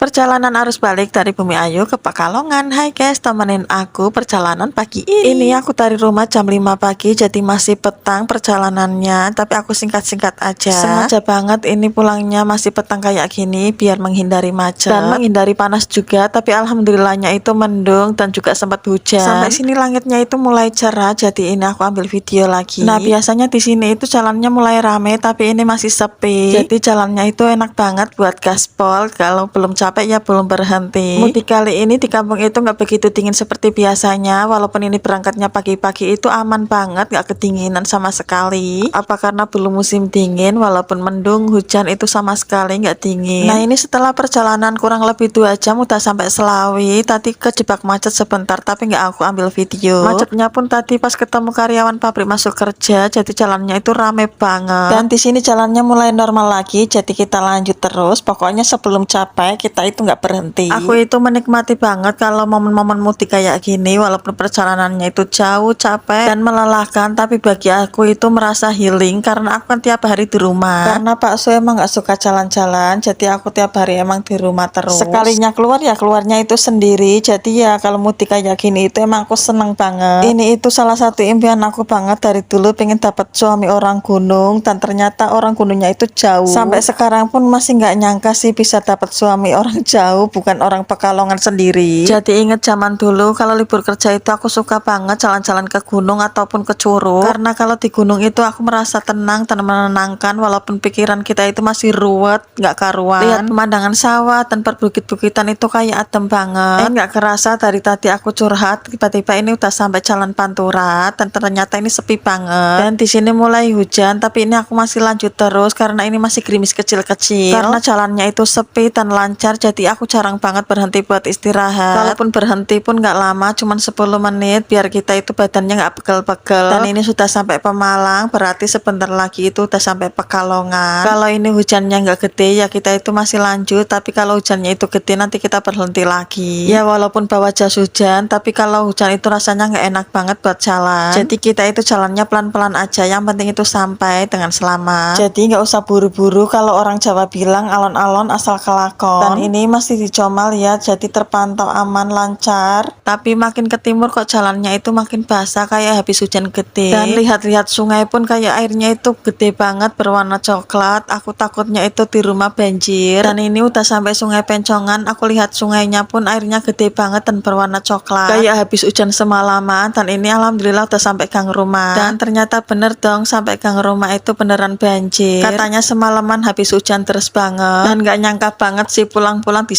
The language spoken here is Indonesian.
Perjalanan arus balik dari Bumi Ayu ke Pekalongan. Hai guys, temenin aku perjalanan pagi ini. Ini aku dari rumah jam 5 pagi, jadi masih petang perjalanannya. Tapi aku singkat-singkat aja. Sengaja banget ini pulangnya masih petang kayak gini, biar menghindari macet dan menghindari panas juga. Tapi alhamdulillahnya itu mendung dan juga sempat hujan. Sampai sini langitnya itu mulai cerah, jadi ini aku ambil video lagi. Nah biasanya di sini itu jalannya mulai rame, tapi ini masih sepi. Jadi jalannya itu enak banget buat gaspol. Kalau belum capek ya belum berhenti. Mudik kali ini di kampung itu nggak begitu dingin seperti biasanya. Walaupun ini berangkatnya pagi-pagi itu aman banget, nggak kedinginan sama sekali. Apa karena belum musim dingin, walaupun mendung hujan itu sama sekali nggak dingin. Nah ini setelah perjalanan kurang lebih 2 jam udah sampai Selawi. Tadi kejebak macet sebentar tapi nggak aku ambil video. Macetnya pun tadi pas ketemu karyawan pabrik masuk kerja, jadi jalannya itu rame banget. Dan di sini jalannya mulai normal lagi, jadi kita lanjut terus. Pokoknya sebelum capek kita itu nggak berhenti. Aku itu menikmati banget kalau momen-momen mudik kayak gini, walaupun perjalanannya itu jauh, capek dan melelahkan, tapi bagi aku itu merasa healing karena aku kan tiap hari di rumah. Karena Pak Su emang nggak suka jalan-jalan, jadi aku tiap hari emang di rumah terus. Sekalinya keluar ya keluarnya itu sendiri, jadi ya kalau mudik kayak gini itu emang aku seneng banget. Ini itu salah satu impian aku banget dari dulu, pengen dapat suami orang gunung, dan ternyata orang gunungnya itu jauh. Sampai sekarang pun masih nggak nyangka sih bisa dapat suami orang jauh, bukan orang Pekalongan sendiri. Jadi inget zaman dulu kalau libur kerja itu aku suka banget jalan-jalan ke gunung ataupun ke Curug, karena kalau di gunung itu aku merasa tenang dan menenangkan, walaupun pikiran kita itu masih ruwet nggak karuan. Lihat pemandangan sawah dan perbukit-bukitan itu kayak adem banget. Nggak kerasa dari tadi aku curhat, tiba-tiba ini udah sampai jalan Pantura dan ternyata ini sepi banget. Dan di sini mulai hujan, tapi ini aku masih lanjut terus karena ini masih gerimis kecil-kecil. Karena jalannya itu sepi dan lancar, jadi aku jarang banget berhenti buat istirahat. Walaupun berhenti pun nggak lama, cuman 10 menit biar kita itu badannya nggak pegel-pegel. Dan ini sudah sampai Pemalang, berarti sebentar lagi itu udah sampai Pekalongan. Kalau ini hujannya nggak gede ya kita itu masih lanjut, tapi kalau hujannya itu gede nanti kita berhenti lagi. Ya walaupun bawa jas hujan, tapi kalau hujan itu rasanya nggak enak banget buat jalan. Jadi kita itu jalannya pelan-pelan aja, yang penting itu sampai dengan selamat. Jadi nggak usah buru-buru, kalau orang Jawa bilang alon-alon asal kelakon. Dan ini masih di Comal ya, jadi terpantau aman lancar. Tapi makin ke timur kok jalannya itu makin basah kayak habis hujan gede. Dan lihat-lihat sungai pun kayak airnya itu gede banget berwarna coklat. Aku takutnya itu di rumah banjir. Dan ini udah sampai Sungai Pencongan, aku lihat sungainya pun airnya gede banget dan berwarna coklat kayak habis hujan semalaman. Dan ini alhamdulillah udah sampai gang rumah. Dan ternyata bener dong, sampai gang rumah itu beneran banjir. Katanya semalaman habis hujan terus banget. Dan gak nyangka banget sih pulang-pulang di